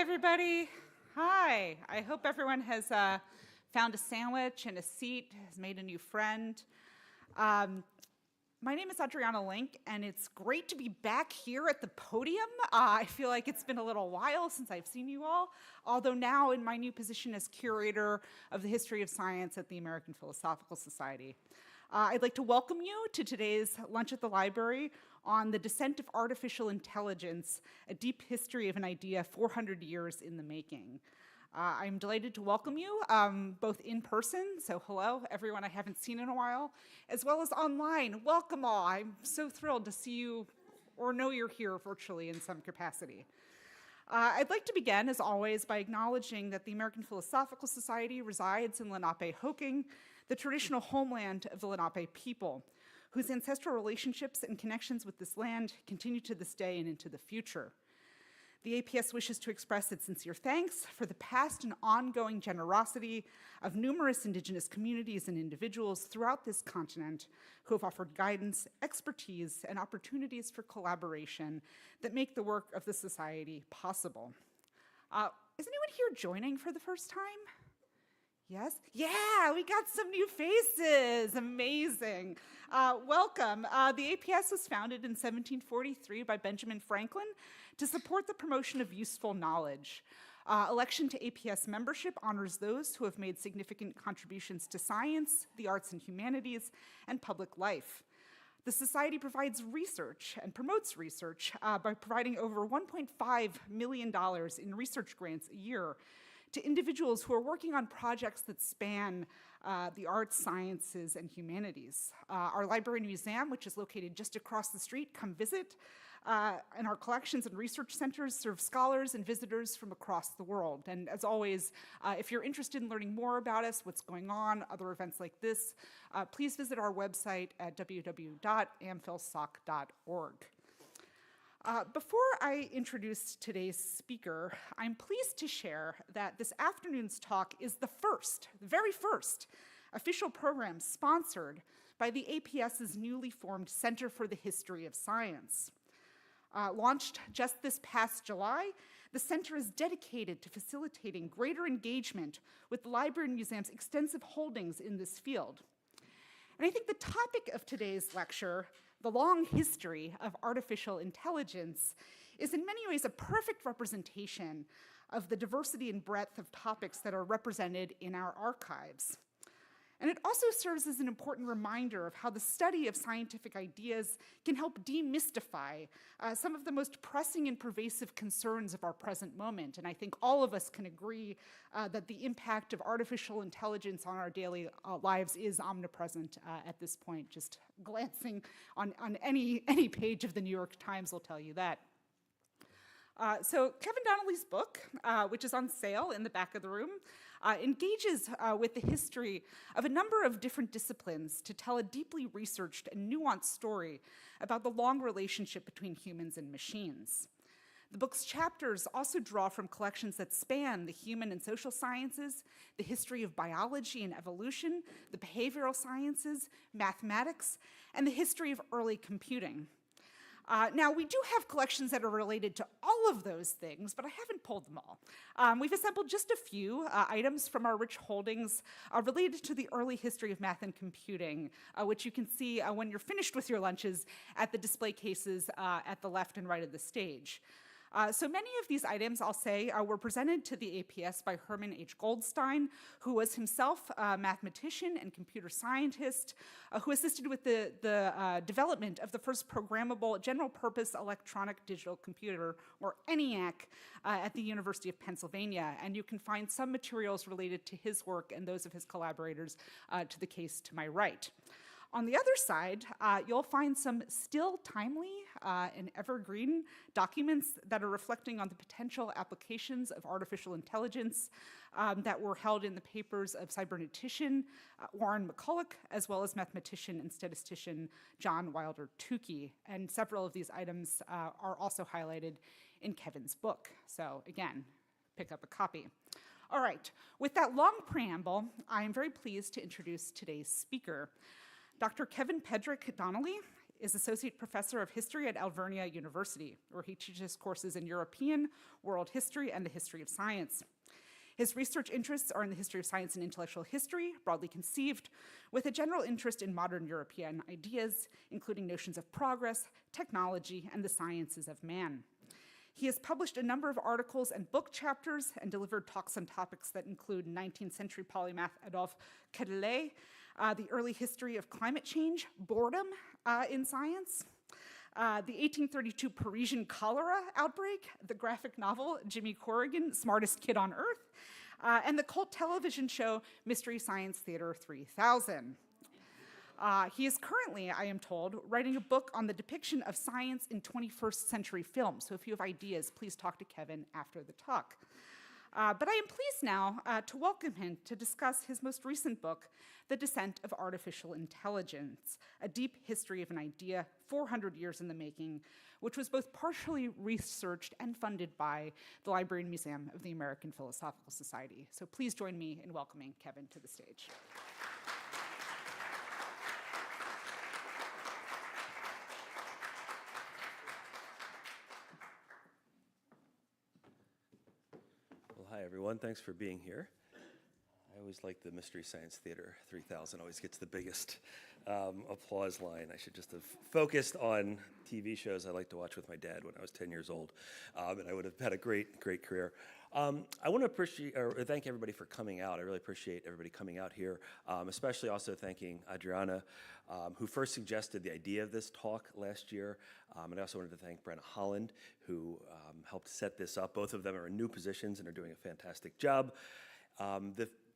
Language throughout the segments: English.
everybody. Hi. I hope everyone has found a sandwich and a seat, has made a new friend. My name is Adriana Link, and it's great to be back here at the podium. I feel like it's been a little while since I've seen you all, although now in my new position as curator of the history of science at the American Philosophical Society. I'd like to welcome you to today's Lunch at the Library on the descent of artificial intelligence, a deep history of an idea 400 years in the making. I'm delighted to welcome you, both in person, so hello, everyone I haven't seen in a while, as well as online. Welcome all. I'm so thrilled to see you or know you're here virtually in some capacity. I'd like to begin, as always, by acknowledging that the American Philosophical Society resides in Lenape-Hoking, the traditional homeland of the Lenape people, whose ancestral relationships and connections with this land continue to this day and into the future. The APS wishes to express its sincere thanks for the past and ongoing generosity of numerous Indigenous communities and individuals throughout this continent who have offered guidance, expertise, and opportunities for collaboration that make the work of the Society possible. Is anyone here joining for the first time? Yes? Yeah, we got some new faces. Amazing. Welcome. The APS was founded in 1743 by Benjamin Franklin to support the promotion of useful knowledge. Election to APS membership honors those who have made significant contributions to science, the arts and humanities, and public life. The Society provides research and promotes research by providing over $1.5 million in research grants a year to individuals who are working on projects that span the arts, sciences, and humanities. Our library and museum, which is located just across the street, come visit. And our collections and research centers serve scholars and visitors from across the world. And as always, if you're interested in learning more about us, what's going on, other events like this, please visit our website at www.amphilsoc.org. Before I introduce today's speaker, I'm pleased to share that this afternoon's talk is the very first official program sponsored by the APS's newly formed Center for the History of Science. Launched just this past July, the center is dedicated to facilitating greater engagement with the library and museum's extensive holdings in this field. And I think the topic of today's lecture, the long history of artificial intelligence, is in many ways a perfect representation of the diversity and breadth of topics that are represented in our archives. And it also serves as an important reminder of how the study of scientific ideas can help demystify some of the most pressing and pervasive concerns of our present moment. And I think all of us can agree that the impact of artificial intelligence on our daily lives is omnipresent at this point. Just glancing on any page of the New York Times will tell you that. So Kevin Donnelly's book, which is on sale in the back of the room, engages with the history of a number of different disciplines to tell a deeply researched and nuanced story about the long relationship between humans and machines. The book's chapters also draw from collections that span the human and social sciences, the history of biology and evolution, the behavioral sciences, mathematics, and the history of early computing. Now, we do have collections that are related to all of those things, but I haven't pulled them all. We've assembled just a few items from our rich holdings related to the early history of math and computing, which you can see when you're finished with your lunches at the display cases at the left and right of the stage. So many of these items, I'll say, were presented to the APS by Herman H. Goldstein, who was himself a mathematician and computer scientist, who assisted with the development of the first programmable general-purpose electronic digital computer, or ENIAC, at the University of Pennsylvania. And you can find some materials related to his work and those of his collaborators to the case to my right. On the other side, you'll find some still timely and evergreen documents that are reflecting on the potential applications of artificial intelligence that were held in the papers of cybernetician Warren McCulloch, as well as mathematician and statistician John Wilder Tukey. And several of these items are also highlighted in Kevin's book. So again, pick up a copy. All right, with that long preamble, I am very pleased to introduce today's speaker. Dr. Kevin Donnelly is Associate Professor of History at Alvernia University, where he teaches courses in European, world history, and the history of science. His research interests are in the history of science and intellectual history, broadly conceived, with a general interest in modern European ideas, including notions of progress, technology, and the sciences of man. He has published a number of articles and book chapters and delivered talks on topics that include 19th century polymath Adolphe Quetelet, the early history of climate change, boredom in science, the 1832 Parisian cholera outbreak, the graphic novel Jimmy Corrigan, Smartest Kid on Earth, and the cult television show Mystery Science Theater 3000. He is currently, I am told, writing a book on the depiction of science in 21st century film. So if you have ideas, please talk to Kevin after the talk. But I am pleased now to welcome him to discuss his most recent book, The Descent of Artificial Intelligence, a deep history of an idea 400 years in the making, which was both partially researched and funded by the Library and Museum of the American Philosophical Society. So please join me in welcoming Kevin to the stage. Hi, everyone. Thanks for being here. I always like the Mystery Science Theater 3000. Always gets the biggest applause line. I should just have focused on TV shows I liked to watch with my dad when I was 10 years old, and I would have had a great career. I want to thank everybody for coming out. I really appreciate everybody coming out here, especially also thanking Adriana, who first suggested the idea of this talk last year. And I also wanted to thank Brenna Holland, who helped set this up. Both of them are in new positions and are doing a fantastic job.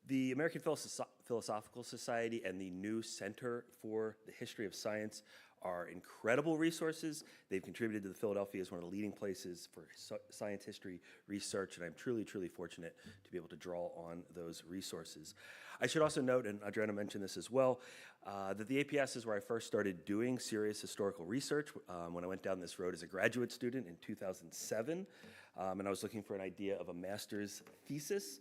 The American Philosophical Society and the new Center for the History of Science are incredible resources. They've contributed to the Philadelphia as one of the leading places for science history research, and I'm truly fortunate to be able to draw on those resources. I should also note, and Adriana mentioned this as well, that the APS is where I first started doing serious historical research when I went down this road as a graduate student in 2007, and I was looking for an idea of a master's thesis.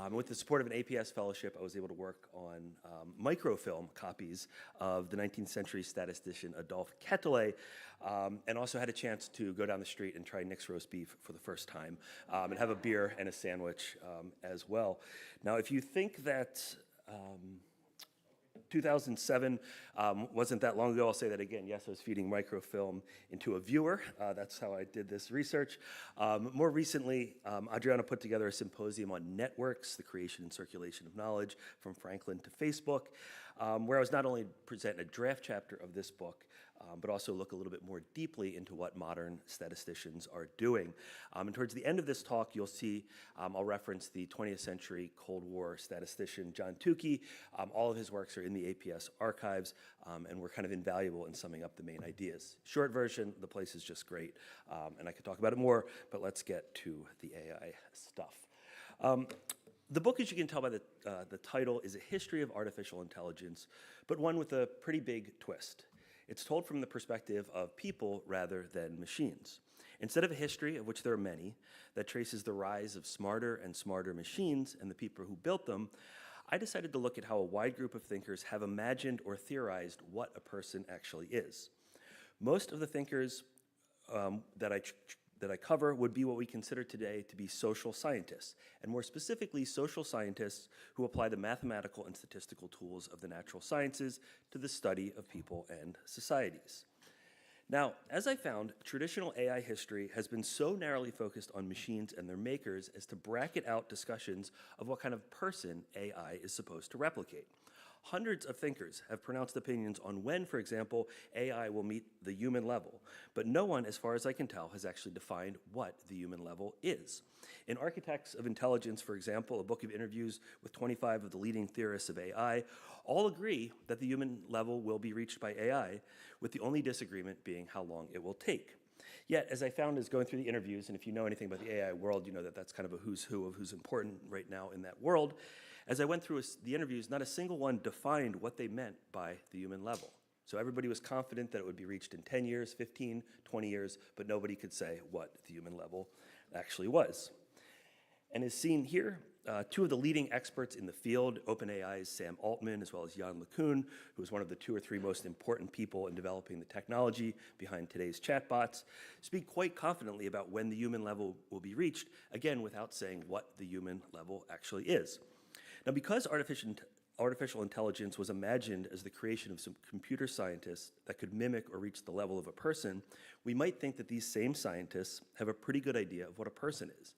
With the support of an APS fellowship, I was able to work on microfilm copies of the 19th century statistician Adolphe Quetelet, and also had a chance to go down the street and try Nick's roast beef for the first time, and have a beer and a sandwich as well. Now, if you think that 2007 wasn't that long ago, I'll say that again. Yes, I was feeding microfilm into a viewer. That's how I did this research. More recently, Adriana put together a symposium on networks, the creation and circulation of knowledge from Franklin to Facebook, where I was not only presenting a draft chapter of this book, but also look a little bit more deeply into what modern statisticians are doing. And towards the end of this talk, you'll see I'll reference the 20th century Cold War statistician John Tukey. All of his works are in the APS archives, and were kind of invaluable in summing up the main ideas. Short version, the place is just great, and I could talk about it more, but let's get to the AI stuff. The book, as you can tell by the title, is a history of artificial intelligence, but one with a pretty big twist. It's told from the perspective of people rather than machines. Instead of a history, of which there are many, that traces the rise of smarter and smarter machines and the people who built them, I decided to look at how a wide group of thinkers have imagined or theorized what a person actually is. Most of the thinkers that I cover would be what we consider today to be social scientists, and more specifically, social scientists who apply the mathematical and statistical tools of the natural sciences to the study of people and societies. Now, as I found, traditional AI history has been so narrowly focused on machines and their makers as to bracket out discussions of what kind of person AI is supposed to replicate. Hundreds of thinkers have pronounced opinions on when, for example, AI will meet the human level, but no one, as far as I can tell, has actually defined what the human level is. In Architects of Intelligence, for example, a book of interviews with 25 of the leading theorists of AI, all agree that the human level will be reached by AI, with the only disagreement being how long it will take. Yet, as I found as going through the interviews, and if you know anything about the AI world, you know that that's kind of a who's who of who's important right now in that world. As I went through the interviews, not a single one defined what they meant by the human level. So everybody was confident that it would be reached in 10 years, 15, 20 years, but nobody could say what the human level actually was. And as seen here, two of the leading experts in the field, OpenAI's Sam Altman, as well as Jan LeCun, who is one of the 2 or 3 most important people in developing the technology behind today's chatbots, speak quite confidently about when the human level will be reached, again, without saying what the human level actually is. Now, because artificial intelligence was imagined as the creation of some computer scientists that could mimic or reach the level of a person, we might think that these same scientists have a pretty good idea of what a person is.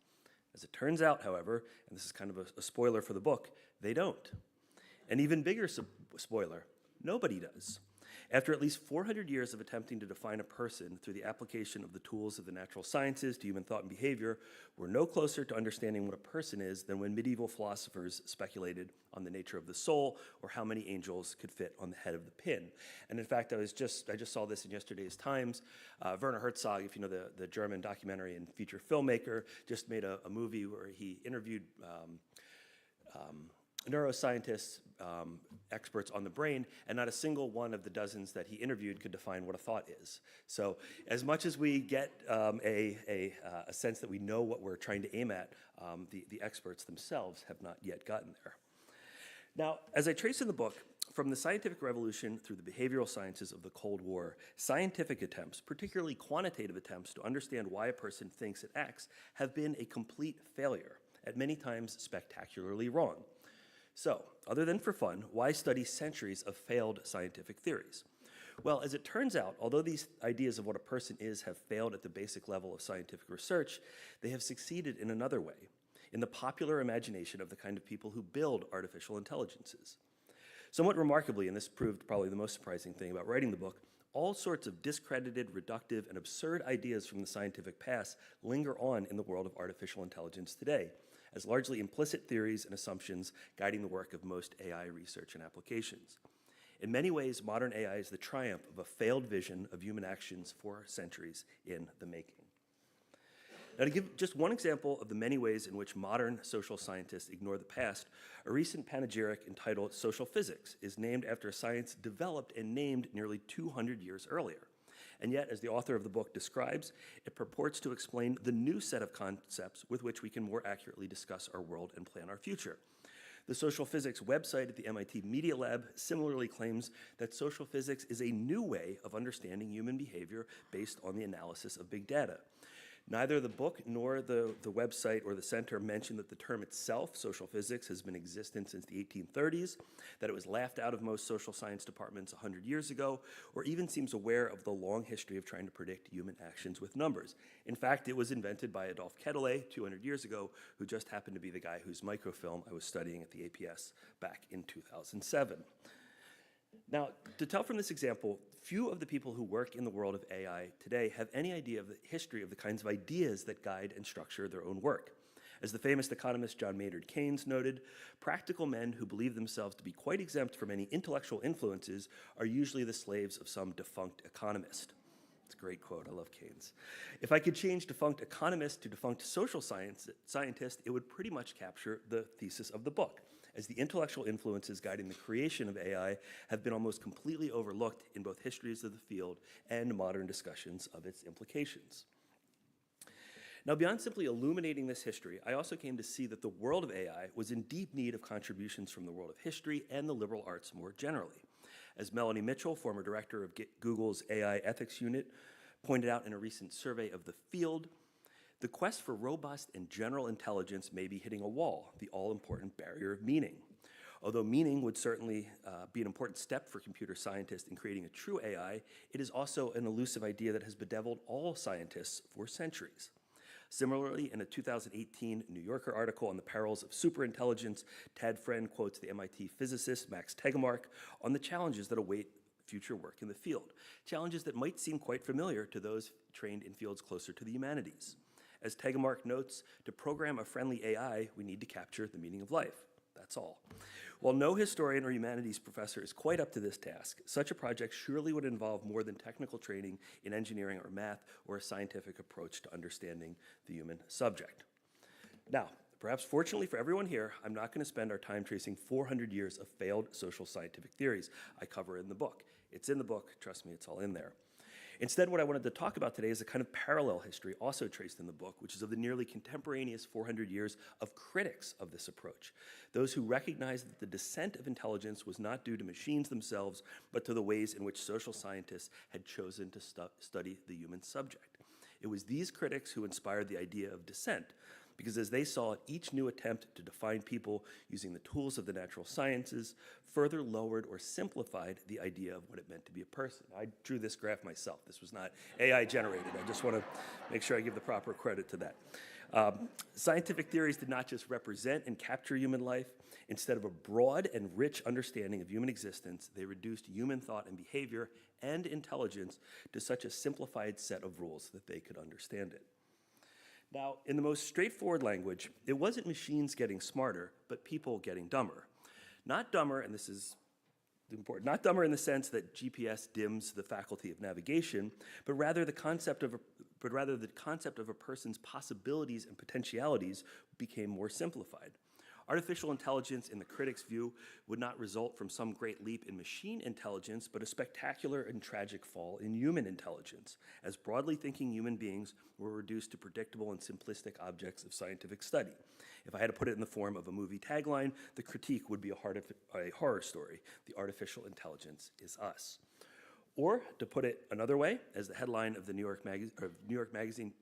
As it turns out, however, and this is kind of a spoiler for the book, they don't. An even bigger spoiler, nobody does. After at least 400 years of attempting to define a person through the application of the tools of the natural sciences to human thought and behavior, we're no closer to understanding what a person is than when medieval philosophers speculated on the nature of the soul or how many angels could fit on the head of the pin. And in fact, I just saw this in yesterday's Times. Werner Herzog, if you know the German documentary and feature filmmaker, just made a movie where he interviewed neuroscientists, experts on the brain, and not a single one of the dozens that he interviewed could define what a thought is. So as much as we get a sense that we know what we're trying to aim at, the experts themselves have not yet gotten there. Now, as I trace in the book, from the scientific revolution through the behavioral sciences of the Cold War, scientific attempts, particularly quantitative attempts to understand why a person thinks and acts, have been a complete failure, at many times spectacularly wrong. So, other than for fun, why study centuries of failed scientific theories? Well, as it turns out, although these ideas of what a person is have failed at the basic level of scientific research, they have succeeded in another way, in the popular imagination of the kind of people who build artificial intelligences. Somewhat remarkably, and this proved probably the most surprising thing about writing the book, all sorts of discredited, reductive, and absurd ideas from the scientific past linger on in the world of artificial intelligence today, as largely implicit theories and assumptions guiding the work of most AI research and applications. In many ways, modern AI is the triumph of a failed vision of human actions for centuries in the making. Now, to give just one example of the many ways in which modern social scientists ignore the past, a recent panegyric entitled Social Physics is named after a science developed and named nearly 200 years earlier. And yet, as the author of the book describes, it purports to explain the new set of concepts with which we can more accurately discuss our world and plan our future. The social physics website at the MIT Media Lab similarly claims that social physics is a new way of understanding human behavior based on the analysis of big data. Neither the book nor the website or the center mention that the term itself, social physics, has been existent since the 1830s, that it was laughed out of most social science departments 100 years ago, or even seems aware of the long history of trying to predict human actions with numbers. In fact, it was invented by Adolphe Quetelet 200 years ago, who just happened to be the guy whose microfilm I was studying at the APS back in 2007. Now, to tell from this example, few of the people who work in the world of AI today have any idea of the history of the kinds of ideas that guide and structure their own work. As the famous economist John Maynard Keynes noted, practical men who believe themselves to be quite exempt from any intellectual influences are usually the slaves of some defunct economist. It's a great quote. I love Keynes. If I could change defunct economist to defunct social scientist, it would pretty much capture the thesis of the book, as the intellectual influences guiding the creation of AI have been almost completely overlooked in both histories of the field and modern discussions of its implications. Now, beyond simply illuminating this history, I also came to see that the world of AI was in deep need of contributions from the world of history and the liberal arts more generally. As Melanie Mitchell, former director of Google's AI ethics unit, pointed out in a recent survey of the field, the quest for robust and general intelligence may be hitting a wall, the all-important barrier of meaning. Although meaning would certainly be an important step for computer scientists in creating a true AI, it is also an elusive idea that has bedeviled all scientists for centuries. Similarly, in a 2018 New Yorker article on the perils of superintelligence, Tad Friend quotes the MIT physicist Max Tegmark on the challenges that await future work in the field, challenges that might seem quite familiar to those trained in fields closer to the humanities. As Tegmark notes, to program a friendly AI, we need to capture the meaning of life. That's all. While no historian or humanities professor is quite up to this task, such a project surely would involve more than technical training in engineering or math or a scientific approach to understanding the human subject. Now, perhaps fortunately for everyone here, I'm not going to spend our time tracing 400 years of failed social scientific theories I cover in the book. It's in the book, trust me, it's all in there. Instead, what I wanted to talk about today is a kind of parallel history also traced in the book, which is of the nearly contemporaneous 400 years of critics of this approach, those who recognized that the descent of intelligence was not due to machines themselves, but to the ways in which social scientists had chosen to study the human subject. It was these critics who inspired the idea of descent, because as they saw it, each new attempt to define people using the tools of the natural sciences further lowered or simplified the idea of what it meant to be a person. I drew this graph myself. This was not AI generated. I just want to make sure I give the proper credit to that. Scientific theories did not just represent and capture human life. Instead of a broad and rich understanding of human existence, they reduced human thought and behavior and intelligence to such a simplified set of rules that they could understand it. Now, in the most straightforward language, it wasn't machines getting smarter, but people getting dumber. Not dumber, and this is important, not dumber in the sense that GPS dims the faculty of navigation, but rather the concept of a person's possibilities and potentialities became more simplified. Artificial intelligence, in the critic's view, would not result from some great leap in machine intelligence, but a spectacular and tragic fall in human intelligence, as broadly thinking human beings were reduced to predictable and simplistic objects of scientific study. If I had to put it in the form of a movie tagline, the critique would be a horror story. The artificial intelligence is us. Or, to put it another way, as the headline of the New York Magazine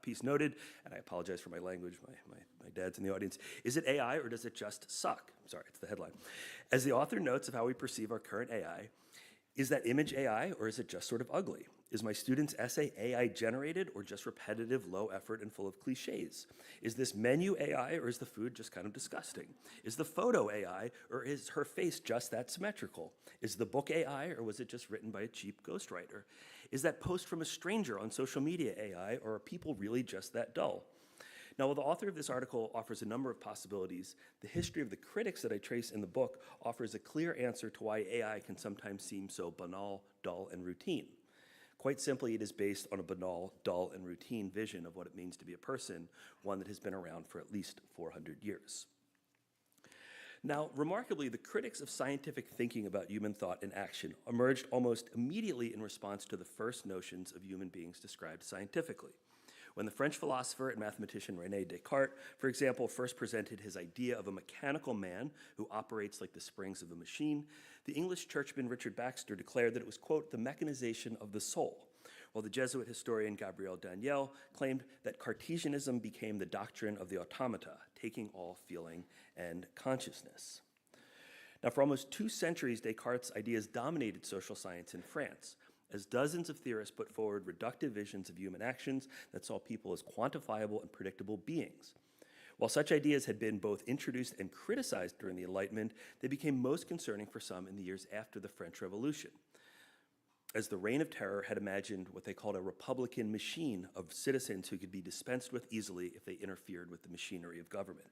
piece noted, and I apologize for my language, my dad's in the audience, is it AI or does it just suck? Sorry, it's the headline. As the author notes of how we perceive our current AI, is that image AI or is it just sort of ugly? Is my student's essay AI generated or just repetitive, low effort, and full of cliches? Is this menu AI or is the food just kind of disgusting? Is the photo AI or is her face just that symmetrical? Is the book AI or was it just written by a cheap ghostwriter? Is that post from a stranger on social media AI or are people really just that dull? Now, while the author of this article offers a number of possibilities, the history of the critics that I trace in the book offers a clear answer to why AI can sometimes seem so banal, dull, and routine. Quite simply, it is based on a banal, dull, and routine vision of what it means to be a person, one that has been around for at least 400 years. Now, remarkably, the critics of scientific thinking about human thought and action emerged almost immediately in response to the first notions of human beings described scientifically. When the French philosopher and mathematician René Descartes, for example, first presented his idea of a mechanical man who operates like the springs of a machine, the English churchman Richard Baxter declared that it was, quote, the mechanization of the soul, while the Jesuit historian Gabriel Daniel claimed that Cartesianism became the doctrine of the automata, taking all feeling and consciousness. Now, for almost 2 centuries, Descartes' ideas dominated social science in France, as dozens of theorists put forward reductive visions of human actions that saw people as quantifiable and predictable beings. While such ideas had been both introduced and criticized during the Enlightenment, they became most concerning for some in the years after the French Revolution, as the Reign of Terror had imagined what they called a republican machine of citizens who could be dispensed with easily if they interfered with the machinery of government.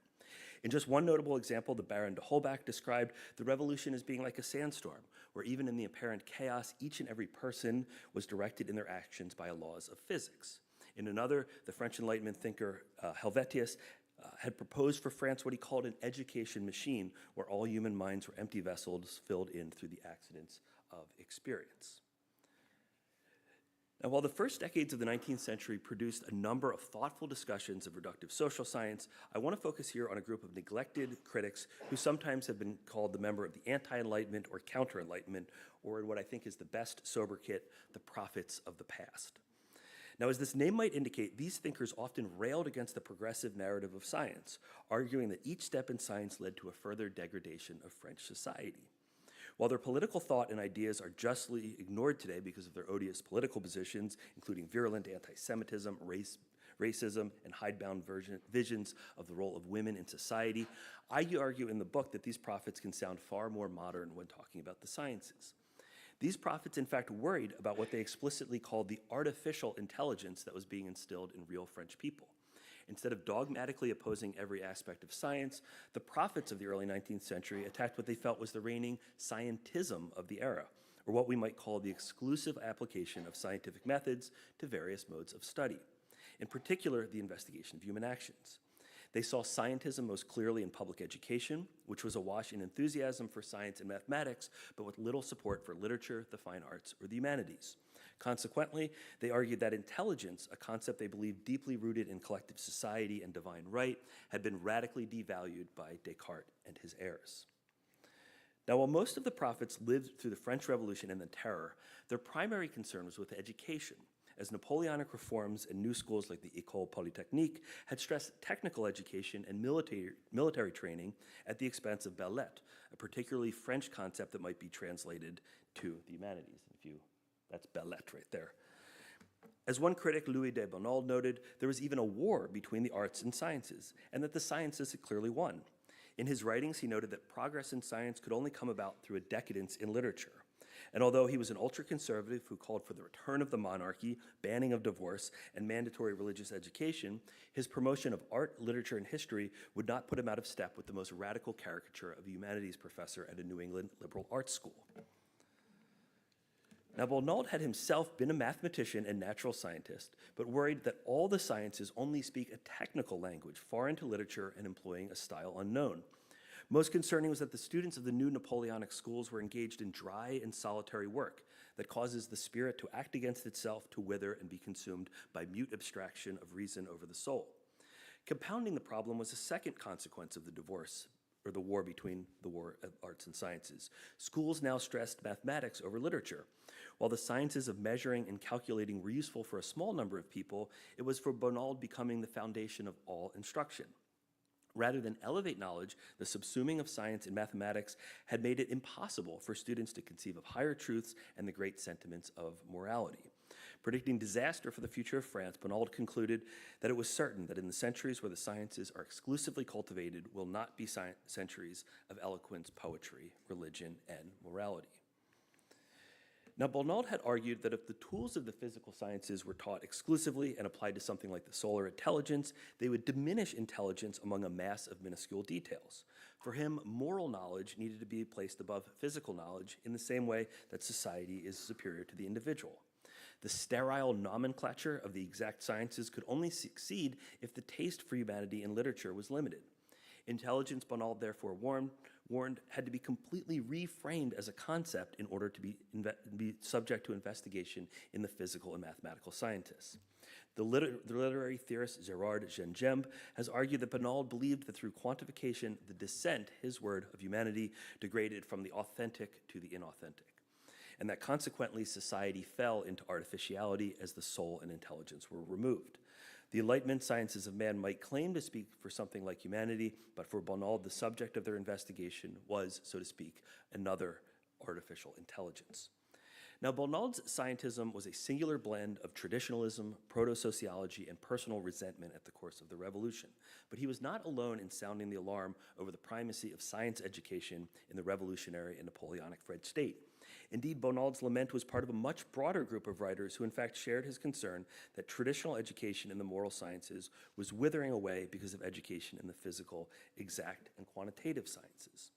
In just one notable example, the Baron de Holbach described the revolution as being like a sandstorm, where even in the apparent chaos, each and every person was directed in their actions by laws of physics. In another, the French Enlightenment thinker Helvetius had proposed for France what he called an education machine, where all human minds were empty vessels filled in through the accidents of experience. Now, while the first decades of the 19th century produced a number of thoughtful discussions of reductive social science, I want to focus here on a group of neglected critics who sometimes have been called the member of the anti-Enlightenment or counter-Enlightenment, or in what I think is the best sobriquet, the prophets of the past. Now, as this name might indicate, these thinkers often railed against the progressive narrative of science, arguing that each step in science led to a further degradation of French society. While their political thought and ideas are justly ignored today because of their odious political positions, including virulent anti-Semitism, racism, and hidebound visions of the role of women in society, I argue in the book that these prophets can sound far more modern when talking about the sciences. These prophets, in fact, worried about what they explicitly called the artificial intelligence that was being instilled in real French people. Instead of dogmatically opposing every aspect of science, the prophets of the early 19th century attacked what they felt was the reigning scientism of the era, or what we might call the exclusive application of scientific methods to various modes of study, in particular, the investigation of human actions. They saw scientism most clearly in public education, which was awash in enthusiasm for science and mathematics, but with little support for literature, the fine arts, or the humanities. Consequently, they argued that intelligence, a concept they believed deeply rooted in collective society and divine right, had been radically devalued by Descartes and his heirs. Now, while most of the prophets lived through the French Revolution and the Terror, their primary concern was with education, as Napoleonic reforms and new schools like the École Polytechnique had stressed technical education and military training at the expense of belles lettres, a particularly French concept that might be translated to the humanities. That's belles lettres right there. As one critic, Louis de Bonald, noted, there was even a war between the arts and sciences, and that the sciences had clearly won. In his writings, he noted that progress in science could only come about through a decadence in literature. And although he was an ultra-conservative who called for the return of the monarchy, banning of divorce, and mandatory religious education, his promotion of art, literature, and history would not put him out of step with the most radical caricature of a humanities professor at a New England liberal arts school. Now, Bonald had himself been a mathematician and natural scientist, but worried that all the sciences only speak a technical language, foreign to literature and employing a style unknown. Most concerning was that the students of the new Napoleonic schools were engaged in dry and solitary work that causes the spirit to act against itself, to wither and be consumed by mute abstraction of reason over the soul. Compounding the problem was a second consequence of the divorce, or the war between the war of arts and sciences. Schools now stressed mathematics over literature. While the sciences of measuring and calculating were useful for a small number of people, it was for Bonald becoming the foundation of all instruction. Rather than elevate knowledge, the subsuming of science and mathematics had made it impossible for students to conceive of higher truths and the great sentiments of morality. Predicting disaster for the future of France, Bonald concluded that it was certain that in the centuries where the sciences are exclusively cultivated will not be centuries of eloquence, poetry, religion, and morality. Now, Bonald had argued that if the tools of the physical sciences were taught exclusively and applied to something like the solar intelligence, they would diminish intelligence among a mass of minuscule details. For him, moral knowledge needed to be placed above physical knowledge in the same way that society is superior to the individual. The sterile nomenclature of the exact sciences could only succeed if the taste for humanity and literature was limited. Intelligence, Bonald therefore warned, had to be completely reframed as a concept in order to be subject to investigation in the physical and mathematical scientists. The literary theorist Gerard Gengembe has argued that Bonald believed that through quantification, the descent, his word, of humanity degraded from the authentic to the inauthentic, and that consequently society fell into artificiality as the soul and intelligence were removed. The Enlightenment sciences of man might claim to speak for something like humanity, but for Bonald, the subject of their investigation was, so to speak, another artificial intelligence. Now, Bonald's scientism was a singular blend of traditionalism, proto-sociology, and personal resentment at the course of the revolution. But he was not alone in sounding the alarm over the primacy of science education in the revolutionary and Napoleonic French state. Indeed, Bonald's lament was part of a much broader group of writers who in fact shared his concern that traditional education in the moral sciences was withering away because of education in the physical, exact, and quantitative sciences.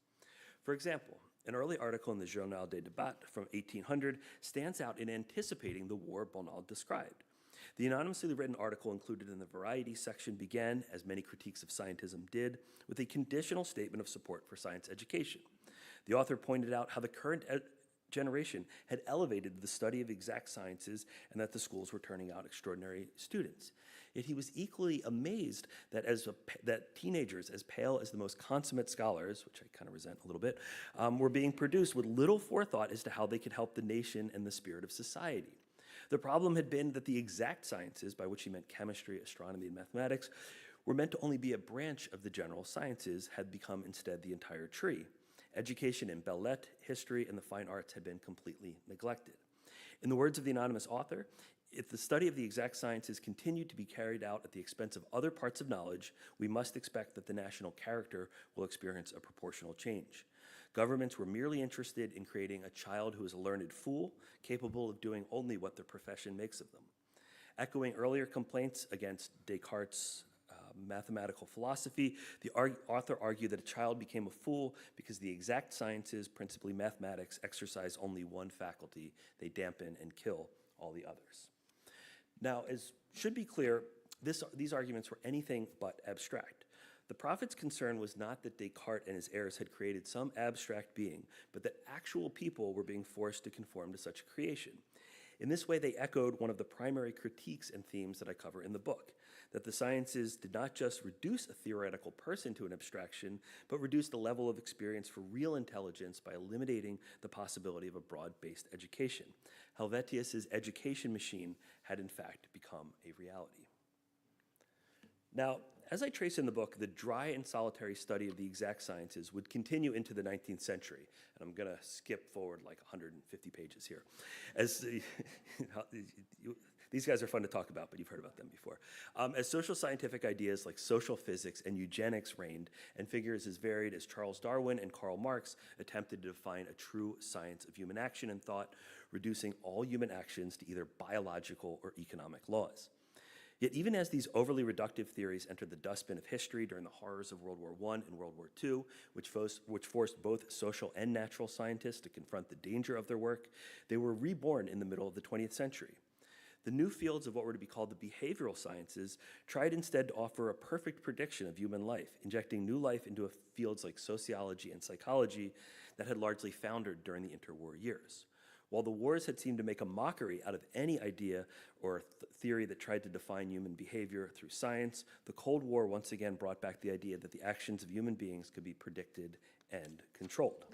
For example, an early article in the Journal des Débats from 1800 stands out in anticipating the war Bonald described. The anonymously written article included in the Variety section began, as many critiques of scientism did, with a conditional statement of support for science education. The author pointed out how the current generation had elevated the study of exact sciences and that the schools were turning out extraordinary students. Yet he was equally amazed that that teenagers as pale as the most consummate scholars, which I kind of resent a little bit, were being produced with little forethought as to how they could help the nation and the spirit of society. The problem had been that the exact sciences, by which he meant chemistry, astronomy, and mathematics, were meant to only be a branch of the general sciences, had become instead the entire tree. Education in belles lettres, history, and the fine arts had been completely neglected. In the words of the anonymous author, if the study of the exact sciences continued to be carried out at the expense of other parts of knowledge, we must expect that the national character will experience a proportional change. Governments were merely interested in creating a child who is a learned fool, capable of doing only what their profession makes of them. Echoing earlier complaints against Descartes' mathematical philosophy, the author argued that a child became a fool because the exact sciences, principally mathematics, exercise only one faculty. They dampen and kill all the others. Now, as should be clear, these arguments were anything but abstract. The prophet's concern was not that Descartes and his heirs had created some abstract being, but that actual people were being forced to conform to such a creation. In this way, they echoed one of the primary critiques and themes that I cover in the book, that the sciences did not just reduce a theoretical person to an abstraction, but reduce the level of experience for real intelligence by eliminating the possibility of a broad-based education. Helvetius's education machine had in fact become a reality. Now, as I trace in the book, the dry and solitary study of the exact sciences would continue into the 19th century. And I'm going to skip forward like 150 pages here. These guys are fun to talk about, but you've heard about them before. As social scientific ideas like social physics and eugenics reigned, and figures as varied as Charles Darwin and Karl Marx attempted to define a true science of human action and thought, reducing all human actions to either biological or economic laws. Yet even as these overly reductive theories entered the dustbin of history during the horrors of World War I and World War II, which forced both social and natural scientists to confront the danger of their work, they were reborn in the middle of the 20th century. The new fields of what were to be called the behavioral sciences tried instead to offer a perfect prediction of human life, injecting new life into fields like sociology and psychology that had largely foundered during the interwar years. While the wars had seemed to make a mockery out of any idea or theory that tried to define human behavior through science, the Cold War once again brought back the idea that the actions of human beings could be predicted and controlled.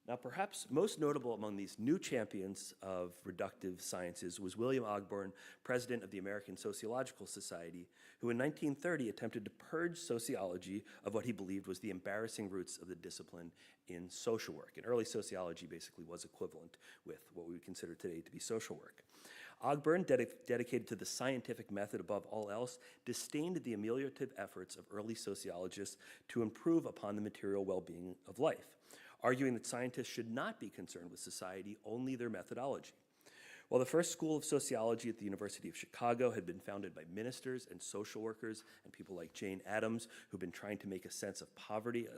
Now, perhaps most notable among these new champions of reductive sciences was William Ogburn, president of the American Sociological Society, who in 1930 attempted to purge sociology of what he believed was the embarrassing roots of the discipline in social work. And early sociology basically was equivalent with what we would consider today to be social work. Ogburn, dedicated to the scientific method above all else, disdained the ameliorative efforts of early sociologists to improve upon the material well-being of life, arguing that scientists should not be concerned with society, only their methodology. While the first school of sociology at the University of Chicago had been founded by ministers and social workers and people like Jane Addams, who've been trying to make sense of poverty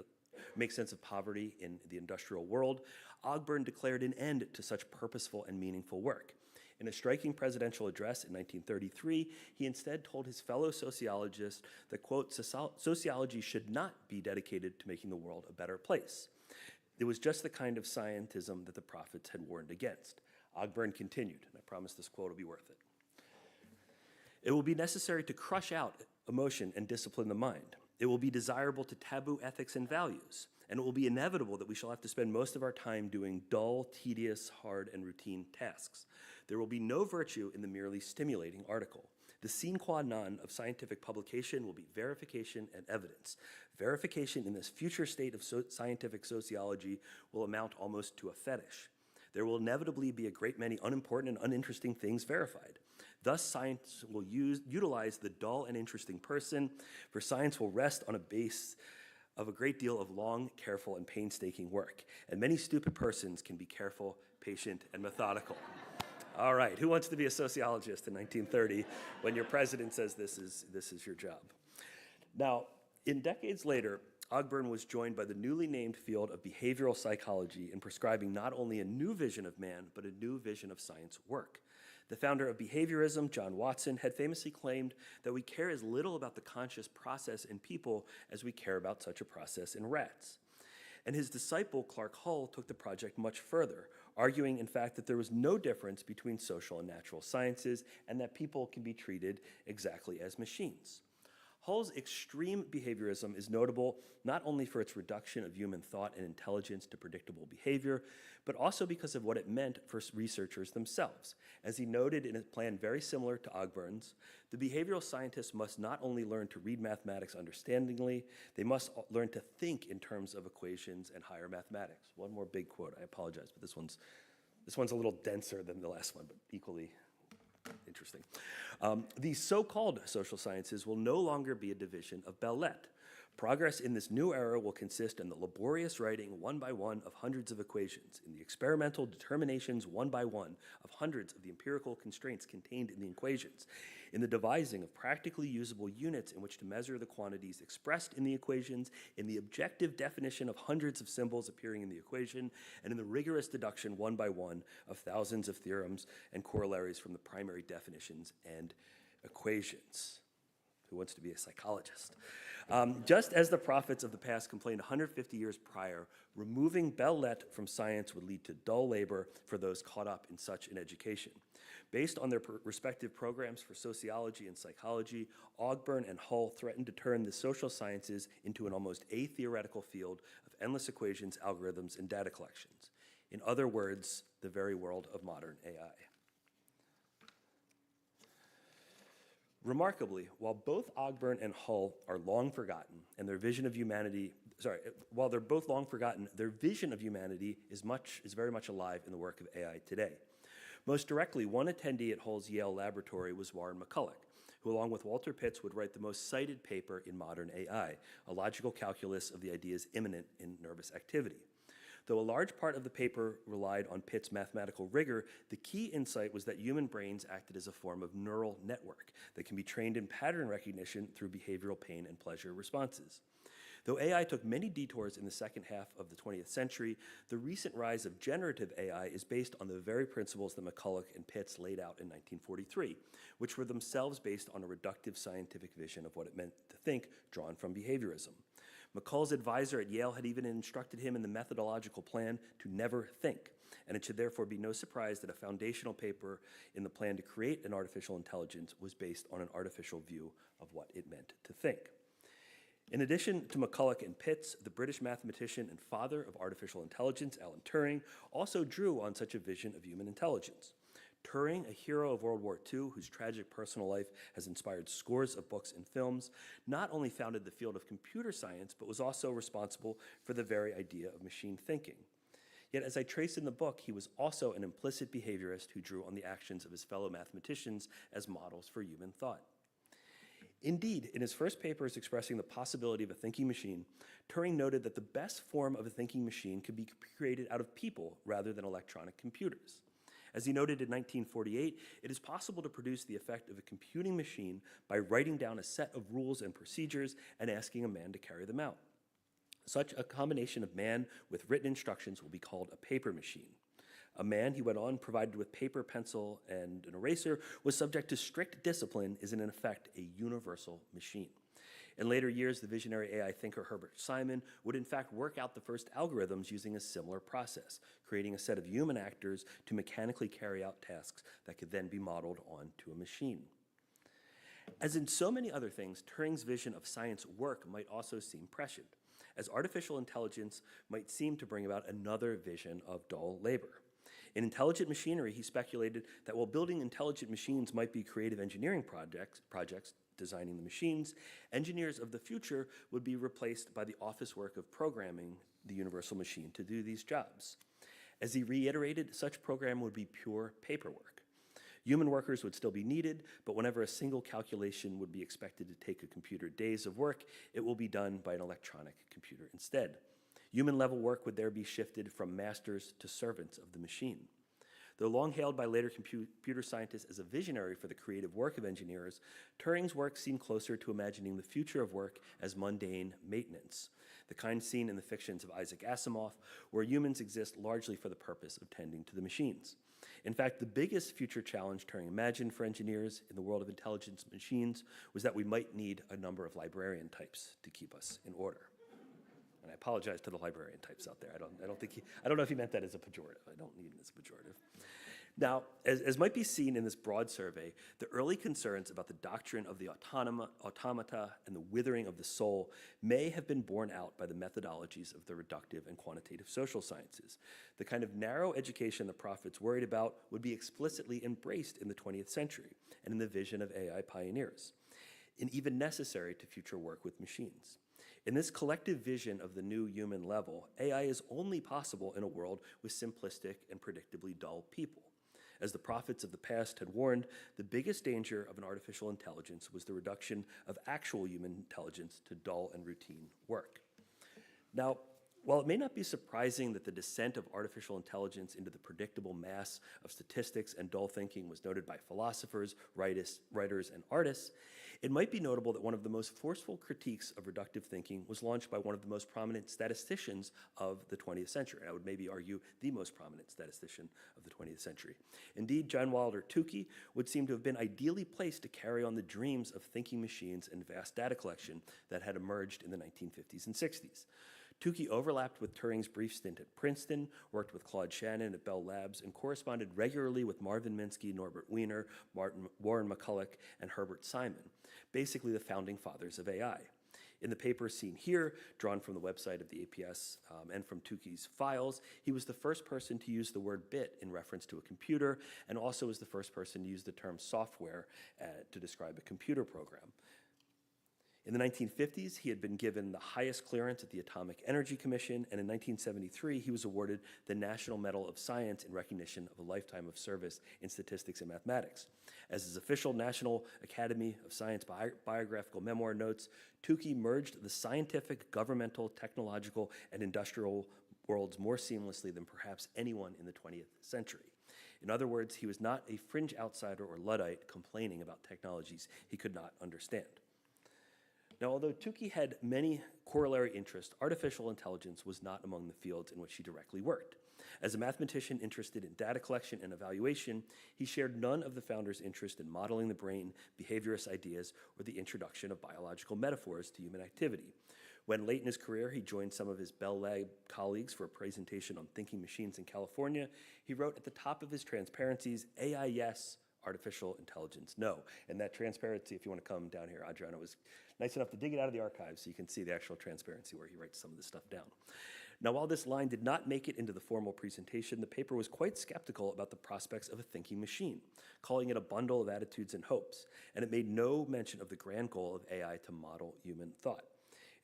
in the industrial world, Ogburn declared an end to such purposeful and meaningful work. In a striking presidential address in 1933, he instead told his fellow sociologists that, quote, sociology should not be dedicated to making the world a better place. It was just the kind of scientism that the prophets had warned against. Ogburn continued, and I promise this quote will be worth it. It will be necessary to crush out emotion and discipline the mind. It will be desirable to taboo ethics and values, and it will be inevitable that we shall have to spend most of our time doing dull, tedious, hard, and routine tasks. There will be no virtue in the merely stimulating article. The sine qua non of scientific publication will be verification and evidence. Verification in this future state of scientific sociology will amount almost to a fetish. There will inevitably be a great many unimportant and uninteresting things verified. Thus, science will utilize the dull and interesting person, for science will rest on a base of a great deal of long, careful, and painstaking work. And many stupid persons can be careful, patient, and methodical. All right, who wants to be a sociologist in 1930 when your president says this is your job? Now, in decades later, Ogburn was joined by the newly named field of behavioral psychology in prescribing not only a new vision of man, but a new vision of science work. The founder of behaviorism, John Watson, had famously claimed that we care as little about the conscious process in people as we care about such a process in rats. And his disciple, Clark Hull, took the project much further, arguing, in fact, that there was no difference between social and natural sciences and that people can be treated exactly as machines. Hull's extreme behaviorism is notable not only for its reduction of human thought and intelligence to predictable behavior, but also because of what it meant for researchers themselves. As he noted in a plan very similar to Ogburn's, the behavioral scientists must not only learn to read mathematics understandingly, they must learn to think in terms of equations and higher mathematics. One more big quote, I apologize, but this one's a little denser than the last one, but equally interesting. The so-called social sciences will no longer be a division of Bellette. Progress in this new era will consist in the laborious writing one by one of hundreds of equations, in the experimental determinations one by one of hundreds of the empirical constraints contained in the equations, in the devising of practically usable units in which to measure the quantities expressed in the equations, in the objective definition of hundreds of symbols appearing in the equation, and in the rigorous deduction one by one of thousands of theorems and corollaries from the primary definitions and equations. who wants to be a psychologist. Just as the prophets of the past complained 150 years prior, removing bell-let from science would lead to dull labor for those caught up in such an education. Based on their respective programs for sociology and psychology, Ogburn and Hull threatened to turn the social sciences into an almost a-theoretical field of endless equations, algorithms, and data collections. In other words, the very world of modern AI. Remarkably, while both Ogburn and Hull are long forgotten, and their vision of humanity, while they're both long forgotten, their vision of humanity is very much alive in the work of AI today. Most directly, one attendee at Hull's Yale laboratory was Warren McCulloch, who along with Walter Pitts would write the most cited paper in modern AI, a logical calculus of the ideas immanent in nervous activity. Though a large part of the paper relied on Pitt's mathematical rigor, the key insight was that human brains acted as a form of neural network that can be trained in pattern recognition through behavioral pain and pleasure responses. Though AI took many detours in the second half of the 20th century, the recent rise of generative AI is based on the very principles that McCulloch and Pitts laid out in 1943, which were themselves based on a reductive scientific vision of what it meant to think, drawn from behaviorism. McCullough's advisor at Yale had even instructed him in the methodological plan to never think, and it should therefore be no surprise that a foundational paper in the plan to create an artificial intelligence was based on an artificial view of what it meant to think. In addition to McCulloch and Pitts, the British mathematician and father of artificial intelligence, Alan Turing, also drew on such a vision of human intelligence. Turing, a hero of World War II whose tragic personal life has inspired scores of books and films, not only founded the field of computer science, but was also responsible for the very idea of machine thinking. Yet, as I trace in the book, he was also an implicit behaviorist who drew on the actions of his fellow mathematicians as models for human thought. Indeed, in his first papers expressing the possibility of a thinking machine, Turing noted that the best form of a thinking machine could be created out of people rather than electronic computers. As he noted in 1948, it is possible to produce the effect of a computing machine by writing down a set of rules and procedures and asking a man to carry them out. Such a combination of man with written instructions will be called a paper machine. A man, he went on, provided with paper, pencil, and an eraser, was subject to strict discipline, is in effect a universal machine. In later years, the visionary AI thinker Herbert Simon would in fact work out the first algorithms using a similar process, creating a set of human actors to mechanically carry out tasks that could then be modeled onto a machine. As in so many other things, Turing's vision of science work might also seem prescient, as artificial intelligence might seem to bring about another vision of dull labor. In Intelligent Machinery, he speculated that while building intelligent machines might be creative engineering projects designing the machines, engineers of the future would be replaced by the office work of programming the universal machine to do these jobs. As he reiterated, such program would be pure paperwork. Human workers would still be needed, but whenever a single calculation would be expected to take a computer days of work, it will be done by an electronic computer instead. Human-level work would there be shifted from masters to servants of the machine. Though long hailed by later computer scientists as a visionary for the creative work of engineers, Turing's work seemed closer to imagining the future of work as mundane maintenance, the kind seen in the fictions of Isaac Asimov, where humans exist largely for the purpose of tending to the machines. In fact, the biggest future challenge Turing imagined for engineers in the world of intelligent machines was that we might need a number of librarian types to keep us in order. And I apologize to the librarian types out there. I don't know if he meant that as a pejorative. I don't mean it as a pejorative. Now, as might be seen in this broad survey, the early concerns about the doctrine of the automata and the withering of the soul may have been borne out by the methodologies of the reductive and quantitative social sciences. The kind of narrow education the prophets worried about would be explicitly embraced in the 20th century and in the vision of AI pioneers, and even necessary to future work with machines. In this collective vision of the new human level, AI is only possible in a world with simplistic and predictably dull people. As the prophets of the past had warned, the biggest danger of an artificial intelligence was the reduction of actual human intelligence to dull and routine work. Now, While it may not be surprising that the descent of artificial intelligence into the predictable mass of statistics and dull thinking was noted by philosophers, writers, and artists, it might be notable that one of the most forceful critiques of reductive thinking was launched by one of the most prominent statisticians of the 20th century. I would maybe argue the most prominent statistician of the 20th century. Indeed, John Wilder Tukey would seem to have been ideally placed to carry on the dreams of thinking machines and vast data collection that had emerged in the 1950s and 60s. Tukey overlapped with Turing's brief stint at Princeton, worked with Claude Shannon at Bell Labs, and corresponded regularly with Marvin Minsky, Norbert Wiener, Warren McCulloch, and Herbert Simon, basically the founding fathers of AI. In the paper seen here, drawn from the website of the APS and from Tukey's files, he was the first person to use the word bit in reference to a computer, and also was the first person to use the term software to describe a computer program. In the 1950s, he had been given the highest clearance at the Atomic Energy Commission, and in 1973, he was awarded the National Medal of Science in recognition of a lifetime of service in statistics and mathematics. As his official National Academy of Science biographical memoir notes, Tukey merged the scientific, governmental, technological, and industrial worlds more seamlessly than perhaps anyone in the 20th century. In other words, he was not a fringe outsider or Luddite complaining about technologies he could not understand. Now, although Tukey had many corollary interests, artificial intelligence was not among the fields in which he directly worked. As a mathematician interested in data collection and evaluation, he shared none of the founders' interest in modeling the brain, behaviorist ideas, or the introduction of biological metaphors to human activity. When late in his career he joined some of his Bell Lab colleagues for a presentation on thinking machines in California, he wrote at the top of his transparencies, AI yes, artificial intelligence no. And that transparency, if you want to come down here, Adriana was nice enough to dig it out of the archives so you can see the actual transparency where he writes some of this stuff down. Now, while this line did not make it into the formal presentation, the paper was quite skeptical about the prospects of a thinking machine, calling it a bundle of attitudes and hopes, and it made no mention of the grand goal of AI to model human thought.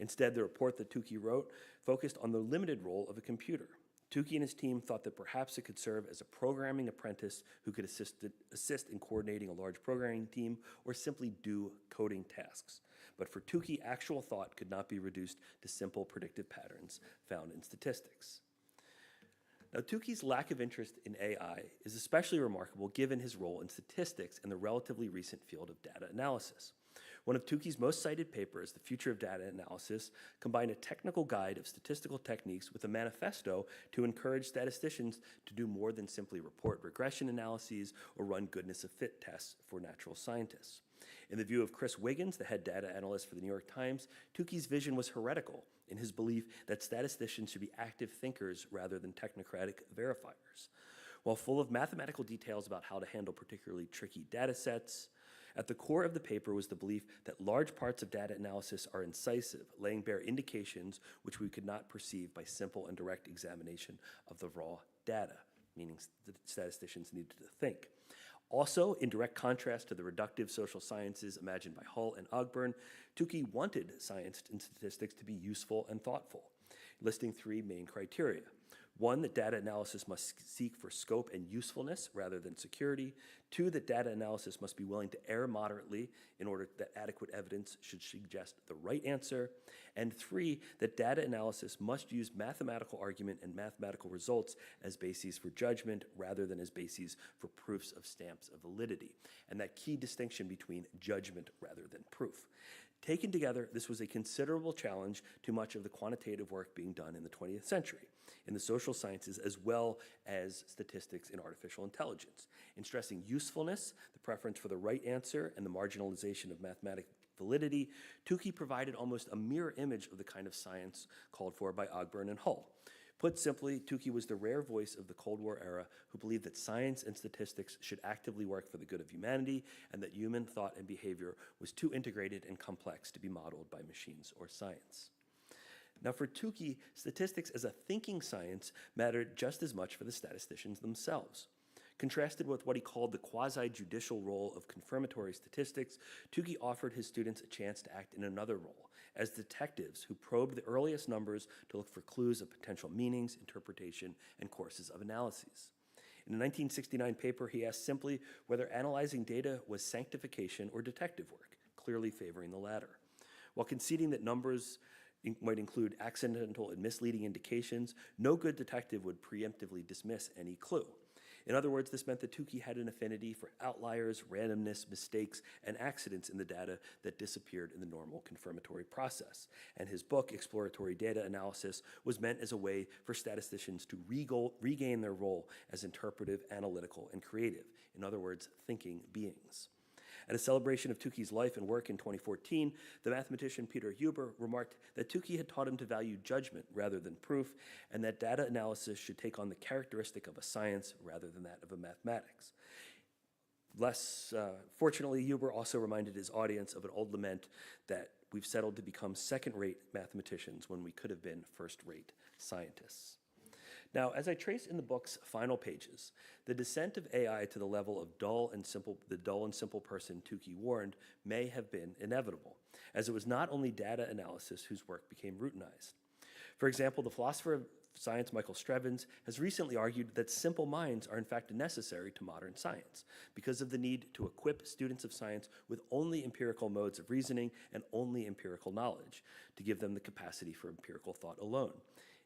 Instead, the report that Tukey wrote focused on the limited role of a computer. Tukey and his team thought that perhaps it could serve as a programming apprentice who could assist in coordinating a large programming team or simply do coding tasks. But for Tukey, actual thought could not be reduced to simple predictive patterns found in statistics. Now, Tukey's lack of interest in AI is especially remarkable given his role in statistics and the relatively recent field of data analysis. One of Tukey's most cited papers, The Future of Data Analysis, combined a technical guide of statistical techniques with a manifesto to encourage statisticians to do more than simply report regression analyses or run goodness of fit tests for natural scientists. In the view of Chris Wiggins, the head data analyst for the New York Times, Tukey's vision was heretical in his belief that statisticians should be active thinkers rather than technocratic verifiers. While full of mathematical details about how to handle particularly tricky data sets, at the core of the paper was the belief that large parts of data analysis are incisive, laying bare indications which we could not perceive by simple and direct examination of the raw data, meaning that statisticians needed to think. Also, in direct contrast to the reductive social sciences imagined by Hull and Ogburn, Tukey wanted science and statistics to be useful and thoughtful, listing three main criteria. One, that data analysis must seek for scope and usefulness rather than security. Two, that data analysis must be willing to err moderately in order that adequate evidence should suggest the right answer. And three, that data analysis must use mathematical argument and mathematical results as bases for judgment rather than as bases for proofs of stamps of validity. And that key distinction between judgment rather than proof. Taken together, this was a considerable challenge to much of the quantitative work being done in the 20th century, in the social sciences as well as statistics and artificial intelligence. In stressing usefulness, the preference for the right answer, and the marginalization of mathematical validity, Tukey provided almost a mirror image of the kind of science called for by Ogburn and Hull. Put simply, Tukey was the rare voice of the Cold War era who believed that science and statistics should actively work for the good of humanity and that human thought and behavior was too integrated and complex to be modeled by machines or science. Now, for Tukey, statistics as a thinking science mattered just as much for the statisticians themselves. Contrasted with what he called the quasi-judicial role of confirmatory statistics, Tukey offered his students a chance to act in another role, as detectives who probed the earliest numbers to look for clues of potential meanings, interpretation, and courses of analyses. In a 1969 paper, he asked simply whether analyzing data was sanctification or detective work, clearly favoring the latter. While conceding that numbers might include accidental and misleading indications, no good detective would preemptively dismiss any clue. In other words, this meant that Tukey had an affinity for outliers, randomness, mistakes, and accidents in the data that disappeared in the normal confirmatory process. And his book, Exploratory Data Analysis, was meant as a way for statisticians to regain their role as interpretive, analytical, and creative. In other words, thinking beings. At a celebration of Tukey's life and work in 2014, the mathematician Peter Huber remarked that Tukey had taught him to value judgment rather than proof, and that data analysis should take on the characteristic of a science rather than that of a mathematics. Less fortunately, Huber also reminded his audience of an old lament that we've settled to become second-rate mathematicians when we could have been first-rate scientists. Now, as I trace in the book's final pages, the descent of AI to the level of the dull and simple person Tukey warned may have been inevitable, as it was not only data analysis whose work became routinized. For example, the philosopher of science Michael Strevens has recently argued that simple minds are in fact necessary to modern science because of the need to equip students of science with only empirical modes of reasoning and only empirical knowledge, to give them the capacity for empirical thought alone.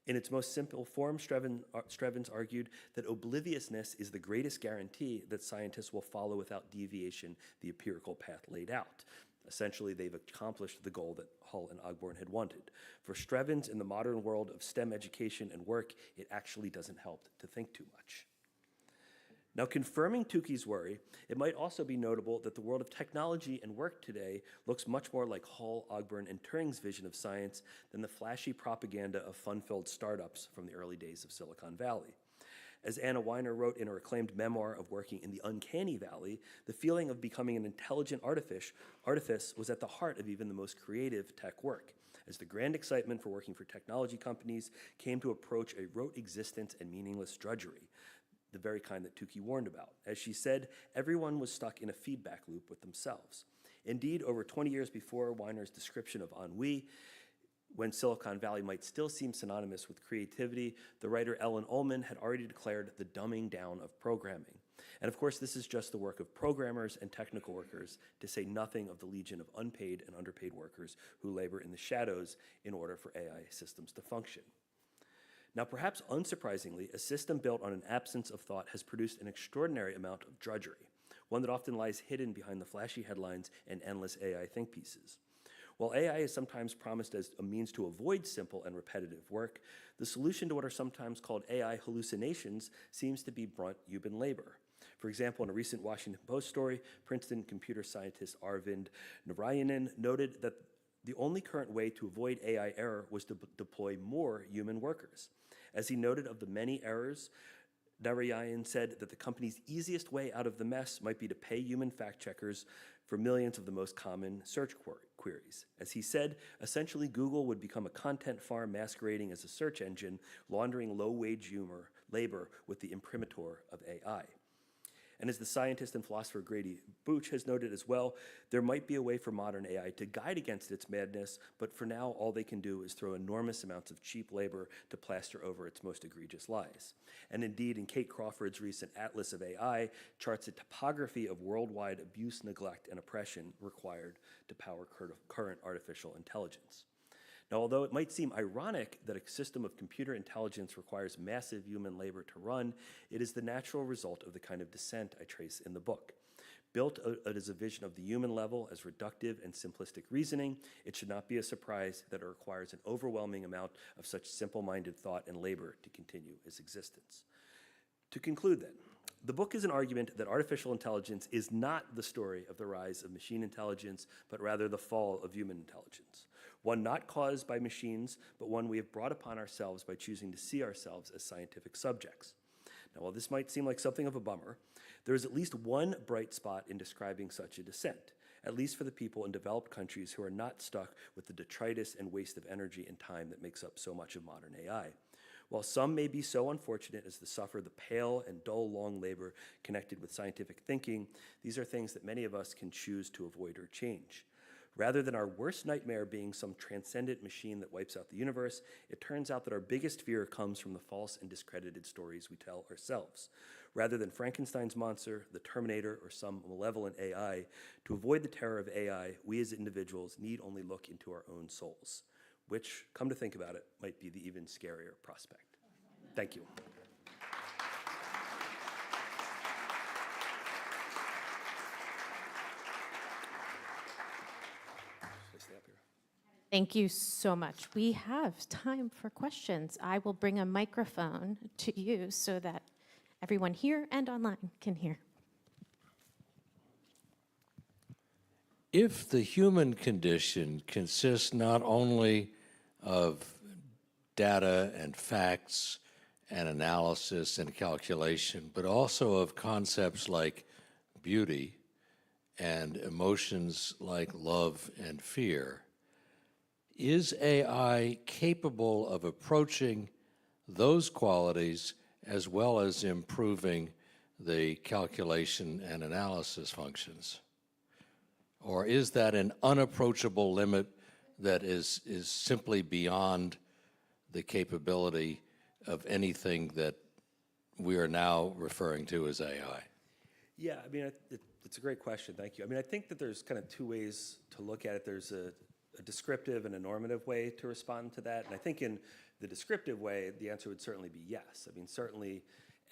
In its most simple form, Strevens argued that obliviousness is the greatest guarantee that scientists will follow without deviation the empirical path laid out. Essentially, they've accomplished the goal that Hull and Ogborn had wanted. For Strevens, in the modern world of STEM education and work, it actually doesn't help to think too much. Now, confirming Tukey's worry, it might also be notable that the world of technology and work today looks much more like Hull, Ogborn, and Turing's vision of science than the flashy propaganda of fun-filled startups from the early days of Silicon Valley. As Anna Weiner wrote in her acclaimed memoir of working in the uncanny valley, the feeling of becoming an intelligent artifice was at the heart of even the most creative tech work, as the grand excitement for working for technology companies came to approach a rote existence and meaningless drudgery, the very kind that Tukey warned about. As she said, everyone was stuck in a feedback loop with themselves. Indeed, over 20 years before Weiner's description of ennui, when Silicon Valley might still seem synonymous with creativity, the writer Ellen Ullman had already declared the dumbing down of programming. And of course, this is just the work of programmers and technical workers, to say nothing of the legion of unpaid and underpaid workers who labor in the shadows in order for AI systems to function. Now, perhaps unsurprisingly, a system built on an absence of thought has produced an extraordinary amount of drudgery, one that often lies hidden behind the flashy headlines and endless AI think pieces. While AI is sometimes promised as a means to avoid simple and repetitive work, the solution to what are sometimes called AI hallucinations seems to be brunt human labor. For example, in a recent Washington Post story, Princeton computer scientist Arvind Narayanan noted that the only current way to avoid AI error was to deploy more human workers. As he noted of the many errors, Narayanan said that the company's easiest way out of the mess might be to pay human fact-checkers for millions of the most common search queries. As he said, essentially Google would become a content farm masquerading as a search engine, laundering low-wage labor with the imprimatur of AI. And as the scientist and philosopher Grady Booch has noted as well, there might be a way for modern AI to guide against its madness, but for now, all they can do is throw enormous amounts of cheap labor to plaster over its most egregious lies. And indeed, in Kate Crawford's recent Atlas of AI, charts a topography of worldwide abuse, neglect, and oppression required to power current artificial intelligence. Now, although it might seem ironic that a system of computer intelligence requires massive human labor to run, it is the natural result of the kind of descent I trace in the book. Built as a vision of the human level as reductive and simplistic reasoning, it should not be a surprise that it requires an overwhelming amount of such simple-minded thought and labor to continue its existence. To conclude then, the book is an argument that artificial intelligence is not the story of the rise of machine intelligence, but rather the fall of human intelligence. One not caused by machines, but one we have brought upon ourselves by choosing to see ourselves as scientific subjects. Now, while this might seem like something of a bummer, there is at least one bright spot in describing such a descent, at least for the people in developed countries who are not stuck with the detritus and waste of energy and time that makes up so much of modern AI. While some may be so unfortunate as to suffer the pale and dull long labor connected with scientific thinking, these are things that many of us can choose to avoid or change. Rather than our worst nightmare being some transcendent machine that wipes out the universe, it turns out that our biggest fear comes from the false and discredited stories we tell ourselves. Rather than Frankenstein's monster, the Terminator, or some malevolent AI, to avoid the terror of AI, we as individuals need only look into our own souls. which, come to think about it, might be the even scarier prospect. Thank you. Should I stay up here? Thank you so much. We have time for questions. I will bring a microphone to you so that everyone here and online can hear. If the human condition consists not only of data and facts and analysis and calculation, but also of concepts like beauty and emotions like love and fear, is AI capable of approaching those qualities as well as improving the calculation and analysis functions? Or is that an unapproachable limit that is simply beyond the capability of anything that we are now referring to as AI? Yeah, I mean, it's a great question. Thank you. I mean, I think that there's kind of two ways to look at it. There's a descriptive and a normative way to respond to that. And I think in the descriptive way, the answer would certainly be yes. I mean, certainly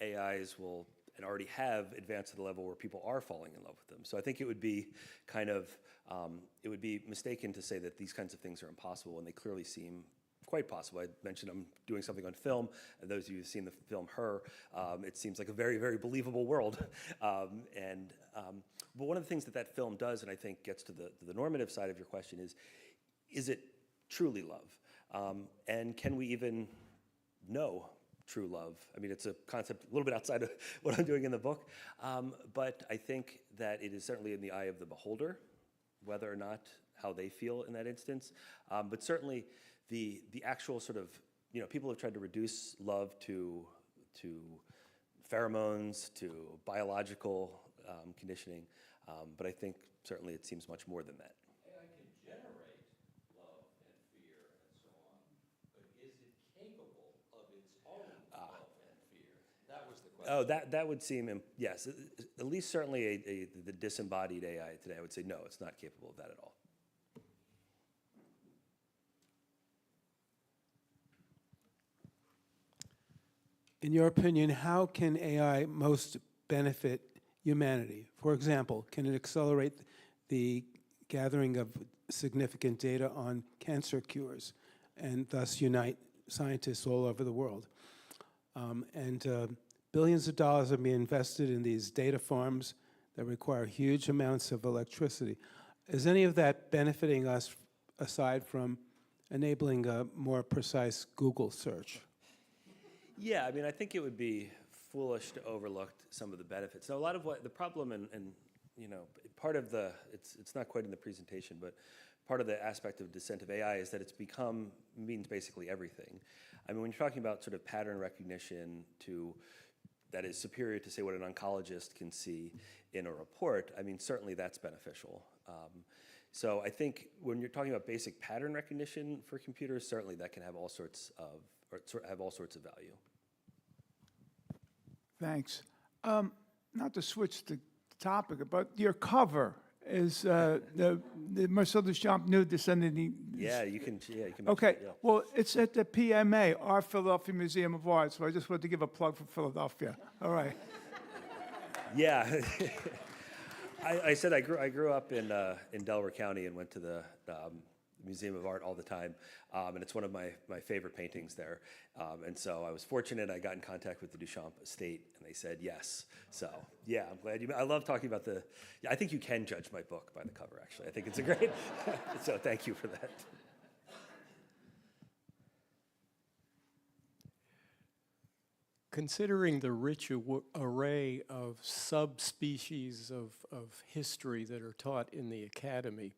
AIs will and already have advanced to the level where people are falling in love with them. So I think it would be kind of, it would be mistaken to say that these kinds of things are impossible when they clearly seem quite possible. I mentioned I'm doing something on film, and those of you who've seen the film Her, it seems like a very, very believable world. But one of the things that that film does, and I think gets to the normative side of your question, is it truly love? And can we even know true love? I mean, it's a concept a little bit outside of what I'm doing in the book, but I think that it is certainly in the eye of the beholder, whether or not how they feel in that instance. But certainly the actual sort of, people have tried to reduce love to pheromones, to biological conditioning, but I think certainly it seems much more than that. AI can generate love and fear and so on, but is it capable of its own love and fear? That was the question. Oh, that would seem, yes, at least certainly the disembodied AI today, I would say no, it's not capable of that at all. In your opinion, how can AI most benefit humanity? For example, can it accelerate the gathering of significant data on cancer cures and thus unite scientists all over the world? Billions of dollars are being invested in these data farms that require huge amounts of electricity. Is any of that benefiting us aside from enabling a more precise Google search? Yeah, I mean, I think it would be foolish to overlook some of the benefits. Now, a lot of what the problem, and part of it's not quite in the presentation, but part of the aspect of descent of AI is that it's means basically everything. I mean, when you're talking about sort of pattern recognition that is superior to, say, what an oncologist can see in a report, I mean, certainly that's beneficial. So I think when you're talking about basic pattern recognition for computers, certainly that can have all sorts of value. Thanks. Not to switch the topic, but your cover is the Marcel Duchamp New Descending. Yeah, you can. Okay. Yeah. Well, it's at the PMA, our Philadelphia Museum of Art. So I just wanted to give a plug for Philadelphia. All right. Yeah. I said I grew up in Delaware County and went to the Museum of Art all the time, and it's one of my favorite paintings there. And so I was fortunate. I got in contact with the Duchamp estate, and they said yes. So yeah, I'm glad I love talking about I think you can judge my book by the cover. Actually, I think it's a great. So thank you for that. Considering the rich array of subspecies of history that are taught in the academy,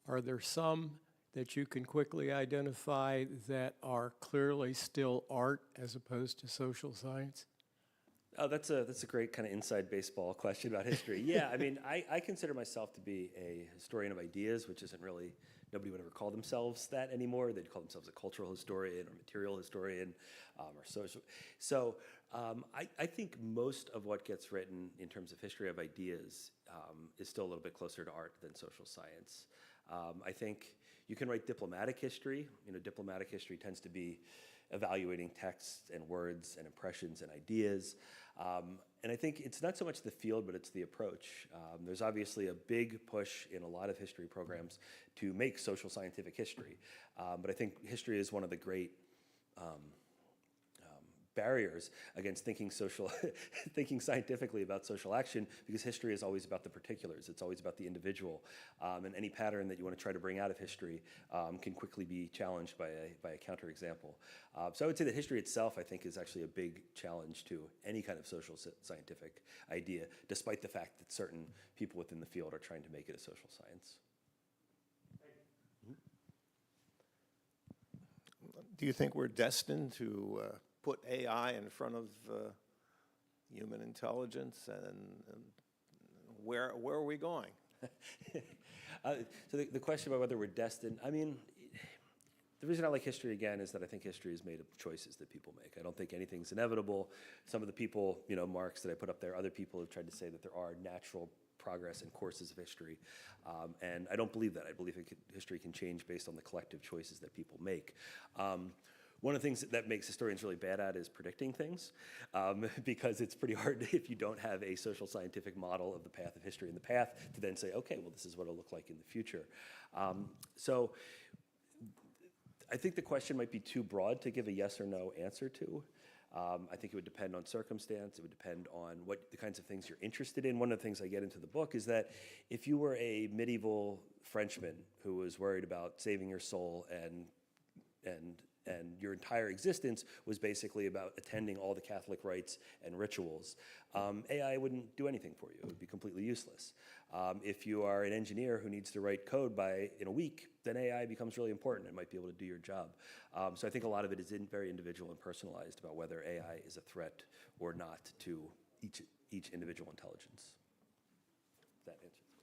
are there some that you can quickly identify that are clearly still art as opposed to social science? Oh, that's a great kind of inside baseball question about history. Yeah, I mean, I consider myself to be a historian of ideas, which isn't really, nobody would ever call themselves that anymore. They'd call themselves a cultural historian or material historian or social. So I think most of what gets written in terms of history of ideas is still a little bit closer to art than social science. I think you can write diplomatic history. Diplomatic history tends to be evaluating texts and words and impressions and ideas. And I think it's not so much the field, but it's the approach. There's obviously a big push in a lot of history programs to make social scientific history. But I think history is one of the great barriers against thinking thinking scientifically about social action, because history is always about the particulars. It's always about the individual, and any pattern that you want to try to bring out of history can quickly be challenged by a counterexample. So I would say that history itself, I think, is actually a big challenge to any kind of social scientific idea, despite the fact that certain people within the field are trying to make it a social science. Do you think we're destined to put AI in front of human intelligence, and where are we going? So the question about whether we're destined, I mean, the reason I like history, again, is that I think history is made of choices that people make. I don't think anything's inevitable. Some of the people, Marx that I put up there, other people have tried to say that there are natural progress and courses of history, and I don't believe that. I believe history can change based on the collective choices that people make. One of the things that makes historians really bad at is predicting things, because it's pretty hard if you don't have a social scientific model of the path of history in the path to then say, okay, well, this is what it'll look like in the future. So I think the question might be too broad to give a yes or no answer to. I think it would depend on circumstance. It would depend on what the kinds of things you're interested in. One of the things I get into the book is that if you were a medieval Frenchman who was worried about saving your soul and your entire existence was basically about attending all the Catholic rites and rituals, AI wouldn't do anything for you. It would be completely useless. If you are an engineer who needs to write code in a week, then AI becomes really important and might be able to do your job. So I think a lot of it is very individual and personalized about whether AI is a threat or not to each individual intelligence. Does that answer the question?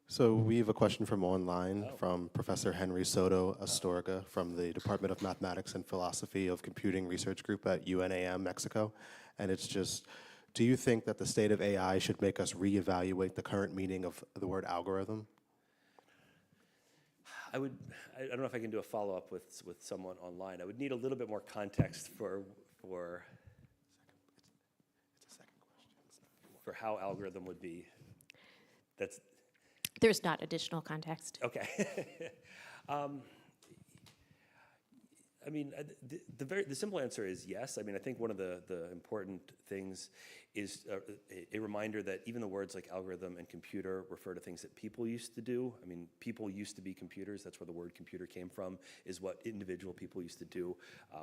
So we have a question from online from Professor Henry Soto Astorga from the Department of Mathematics and Philosophy of Computing Research Group at UNAM, Mexico. And it's just, do you think that the state of AI should make us reevaluate the current meaning of the word algorithm? I don't know if I can do a follow-up with someone online. I would need a little bit more context for how algorithm would be. There's not additional context. Okay. I mean, the simple answer is yes. I mean, I think one of the important things is a reminder that even the words like algorithm and computer refer to things that people used to do. I mean, people used to be computers. That's where the word computer came from, is what individual people used to do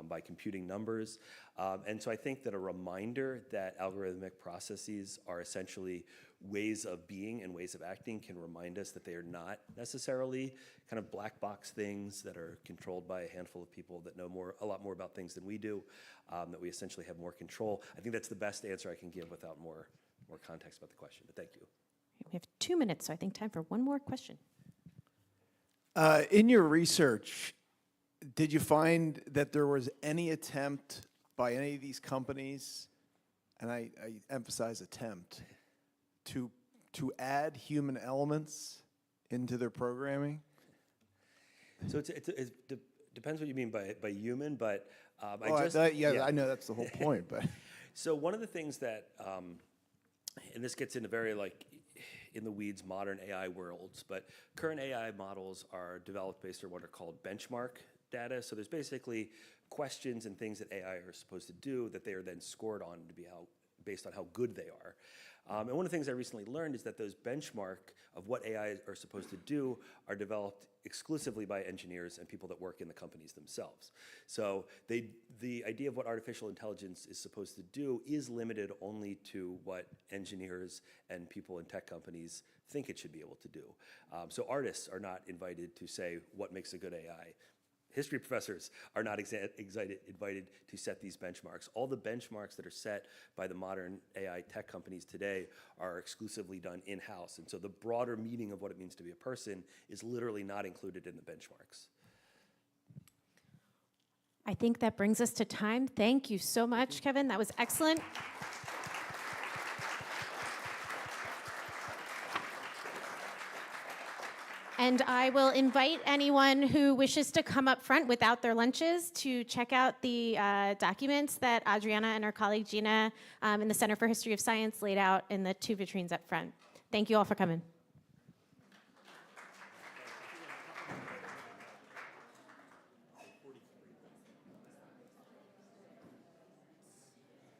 by computing numbers. And so I think that a reminder that algorithmic processes are essentially ways of being and ways of acting can remind us that they are not necessarily kind of black box things that are controlled by a handful of people that know a lot more about things than we do, that we essentially have more control. I think that's the best answer I can give without more context about the question, but thank you. We have 2 minutes, so I think time for one more question. In your research, did you find that there was any attempt by any of these companies, and I emphasize attempt, to add human elements into their programming? So it depends what you mean by human, but I know that's the whole point. But so one of the things that, and this gets into very in the weeds modern AI worlds, but current AI models are developed based on what are called benchmark data. So there's basically questions and things that AI are supposed to do that they are then scored on to be based on how good they are. And one of the things I recently learned is that those benchmark of what AI are supposed to do are developed exclusively by engineers and people that work in the companies themselves. So the idea of what artificial intelligence is supposed to do is limited only to what engineers and people in tech companies think it should be able to do. So artists are not invited to say what makes a good AI. History professors are not invited to set these benchmarks. All the benchmarks that are set by the modern AI tech companies today are exclusively done in-house. And so the broader meaning of what it means to be a person is literally not included in the benchmarks. I think that brings us to time. Thank you so much, Kevin. That was excellent. And I will invite anyone who wishes to come up front without their lunches to check out the documents that Adriana and our colleague Gina in the Center for History of Science laid out in the 2 vitrines up front. Thank you all for coming.